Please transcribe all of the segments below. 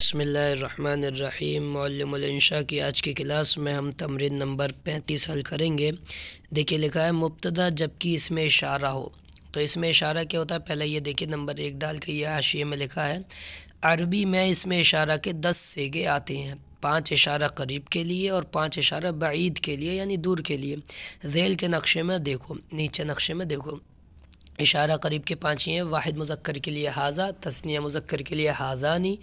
بسم اللہ الرحمن الرحیم۔ معلم الانشاء کی آج کی کلاس میں ہم تمرین نمبر 35 حل کریں گے۔ دیکھیے لکھا ہے مبتدا جبکہ اس میں اشارہ ہو، تو اس میں اشارہ کیا ہوتا ہے؟ پہلے یہ دیکھیے نمبر 1 ڈال کے یہ حاشیے میں لکھا ہے عربی میں اس میں اشارہ کے 10 صیغے آتے ہیں، 5 اشارہ قریب کے لیے اور 5 اشارہ بعید کے لیے یعنی دور کے لیے۔ ذیل کے نقشے میں دیکھو، نیچے نقشے میں دیکھو، اشارہ قریب کے 5 ہی ہیں۔ واحد مذکر کے لیے ھذا، تثنیہ مذکر کے لیے ھذانی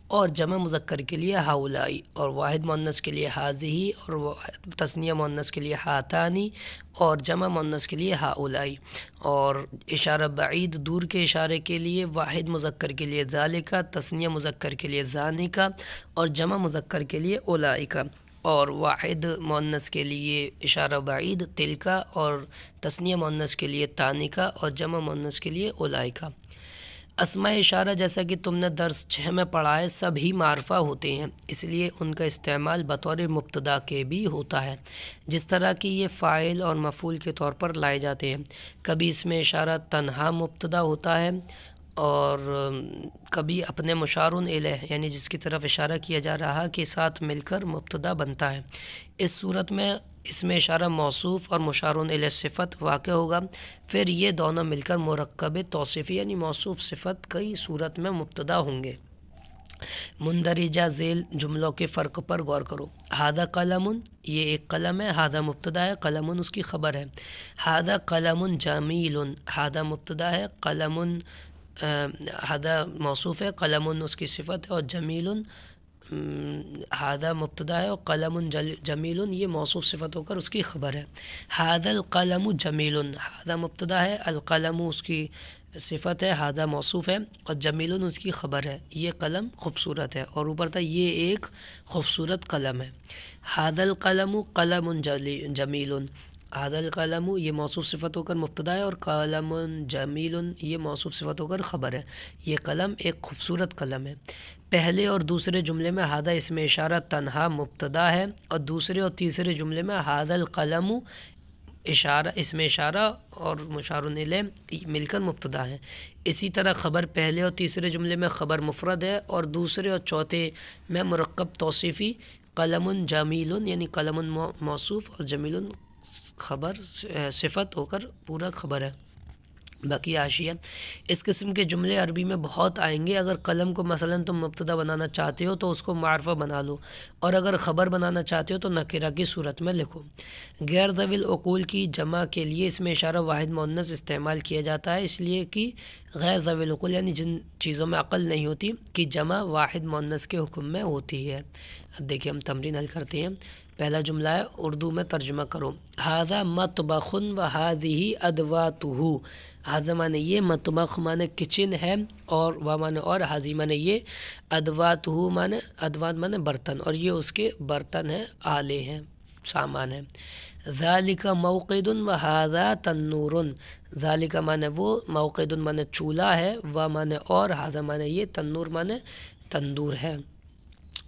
اور جمع مذکر کے لیے ھؤلائی، اور واحد مؤنث کے لیے ھذہ اور تثنیہ مؤنث کے لیے ھاتانی اور جمع مؤنث کے لیے ھؤلائی۔ اور اشارہ بعید دور کے اشارے کے لیے واحد مذکر کے لیے ذالک، تثنیہ مذکر کے لیے ذانک اور جمع مذکر کے لیے اولئک، اور واحد مؤنث کے لیے اشارہ بعید تلک اور تثنیہ مؤنث کے لیے تانک اور جمع مؤنث کے لیے اولئک۔ اسماء اشارہ جیسا کہ تم نے درس 6 میں پڑھا ہے سب ہی معرفہ ہوتے ہیں، اس لیے ان کا استعمال بطور مبتدا کے بھی ہوتا ہے، جس طرح کہ یہ فاعل اور مفعول کے طور پر لائے جاتے ہیں۔ کبھی اس میں اشارہ تنہا مبتدا ہوتا ہے اور کبھی اپنے مشار الیہ یعنی جس کی طرف اشارہ کیا جا رہا کے ساتھ مل کر مبتدا بنتا ہے۔ اس صورت میں اس میں اشارہ موصوف اور مشار الیہ صفت واقع ہوگا، پھر یہ دونوں مل کر مرکب توصیفی یعنی موصوف صفت کی صورت میں مبتدا ہوں گے۔ مندرجہ ذیل جملوں کے فرق پر غور کرو۔ ھذا قلم، یہ ایک قلم ہے، ھذا مبتدا ہے، قلم اس کی خبر ہے۔ ھذا قلم جمیل، ھذا مبتدا ہے، قلم ھذا موصوف ہے، قلم اس کی صفت ہے، اور جمیل ھذا مبتدا ہے اور قلم جمیل یہ موصوف صفت ہو کر اس کی خبر ہے۔ ھذا القلم جمیل، ھذا مبتدا ہے، القلم اس کی صفت ہے، ھذا موصوف ہے اور جمیل اس کی خبر ہے، یہ قلم خوبصورت ہے، اور اوپر تھا یہ ایک خوبصورت قلم ہے۔ ھذا القلم قلم جمیل، ھذا القلم یہ موصوف صفت ہو کر مبتدا ہے اور قلم جمیل یہ موصوف صفت ہو کر خبر ہے، یہ قلم ایک خوبصورت قلم ہے۔ پہلے اور دوسرے جملے میں ھذا اس میں اشارہ تنہا مبتدا ہے، اور دوسرے اور تیسرے جملے میں ھذا القلم اشارہ اس میں اشارہ اور مشار الیہ مل کر مبتدا ہے۔ اسی طرح خبر پہلے اور تیسرے جملے میں خبر مفرد ہے اور دوسرے اور چوتھے میں مرکب توصیفی قلم جمیل یعنی قلم موصوف اور جمیل خبر صفت ہو کر پورا خبر ہے۔ باقی حاشیہ، اس قسم کے جملے عربی میں بہت آئیں گے۔ اگر قلم کو مثلا تم مبتدا بنانا چاہتے ہو تو اس کو معرفہ بنا لو، اور اگر خبر بنانا چاہتے ہو تو نکرہ کی صورت میں لکھو۔ غیر ذوی العقول کی جمع کے لیے اس میں اشارہ واحد مؤنث استعمال کیا جاتا ہے، اس لیے کہ غیر ذوی العقول یعنی جن چیزوں میں عقل نہیں ہوتی کی جمع واحد مؤنث کے حکم میں ہوتی ہے۔ اب دیکھیں ہم تمرین حل کرتے ہیں۔ پہلا جملہ ہے اردو میں ترجمہ کرو۔ ھذا مطبخ وھذہ ادواتہ، ھذا مانے یہ، مطبخ مانے کچن ہے، اور و مانے اور، ھذہ مانے یہ، ادواتہ مانے ادوات مانے برتن، اور یہ اس کے برتن ہیں، آلے ہیں، سامان ہیں۔ ذالک موقد وھذا تنور، ذالک مانے وہ، موقد مانے چولہا ہے، و مانے اور، ھذا مانے یہ، تنور مانے تندور ہے۔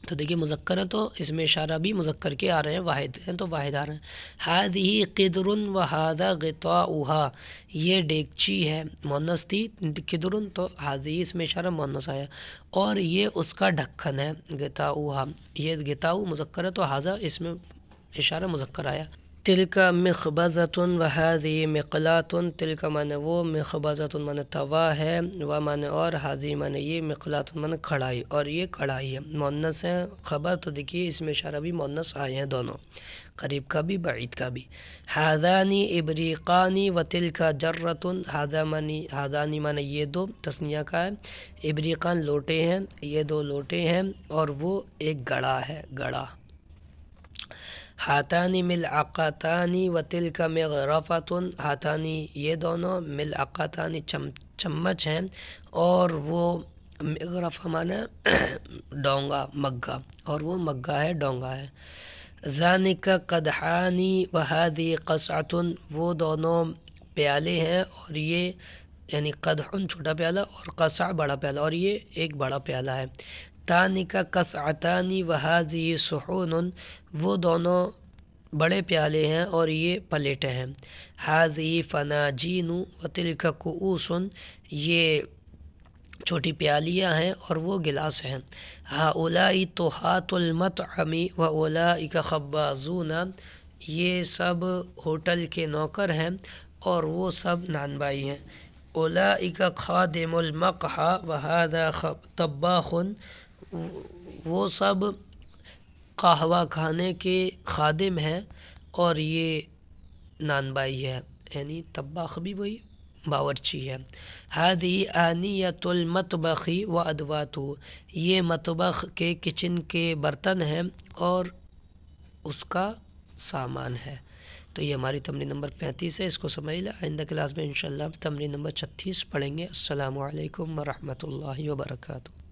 تو دیکھیے مذکر ہے تو اس میں اشارہ بھی مذکر کے آ رہے ہیں، واحد ہیں تو واحد آ رہے ہیں۔ ھذہ قدر وھذا غطاؤھا، یہ ڈیگچی ہے، مؤنث تھی قدر تو ھذہ اس میں اشارہ مؤنث آیا، اور یہ اس کا ڈھکن ہے غطاؤھا، یہ غطاؤ مذکر ہے تو ھذا اس میں اشارہ مذکر آیا۔ تلک مخبزۃ وھذہ مقلاۃ، تلک مانے وہ، مخبزۃ مانے توا ہے، و مانے اور، ھذہ مانے یہ، مقلاۃ مانے کڑھائی، اور یہ کڑھائی ہے، مؤنث ہے خبر، تو دیکھیے اس میں اشارہ بھی مؤنث آئے ہیں دونوں، قریب کا بھی بعید کا بھی۔ ھذان ابریقان وتلک جرۃ، ھذان مانے یہ دو، تثنیہ کا ہے، ابریقان لوٹے ہیں، یہ دو لوٹے ہیں، اور وہ ایک گڑا ہے، گڑا۔ ھاتان ملعقتان وتلک مغرفۃ، ھاتان یہ دونوں، ملعقتان چمچ ہیں، اور وہ مغرفہ مانے ڈونگا، مگا، اور وہ مگا ہے، ڈونگا ہے۔ ذانک قدحان وھذہ قصعۃ، وہ دونوں پیالے ہیں، اور یہ یعنی قدح چھوٹا پیالہ اور قصع بڑا پیالہ، اور یہ ایک بڑا پیالہ ہے۔ تانک قصعتان وھذہ صحون، وہ دونوں بڑے پیالے ہیں اور یہ پلیٹیں ہیں۔ ھذہ فناجین وتلک کؤوس، یہ چھوٹی پیالیاں ہیں اور وہ گلاس ہیں۔ ہؤلاء طہاة المطعم واولئک خبازون، یہ سب ہوٹل کے نوکر ہیں اور وہ سب نانبائی ہیں۔ اولئک خادم المقہى وہذا طباخ، وہ سب قہوہ خانے کے خادم ہیں اور یہ نانبائی ہے، یعنی طباخ بھی وہی باورچی ہے۔ هذه آنیۃ المطبخ وادواتہ، یہ مطبخ کے کچن کے برتن ہیں اور اس کا سامان ہے۔ تو یہ ہماری تمرین نمبر 35 ہے، اس کو سمجھ لیں۔ آئندہ کلاس میں انشاءاللہ تمرین نمبر 36 پڑھیں گے۔ السلام علیکم ورحمۃ اللہ وبرکاتہ۔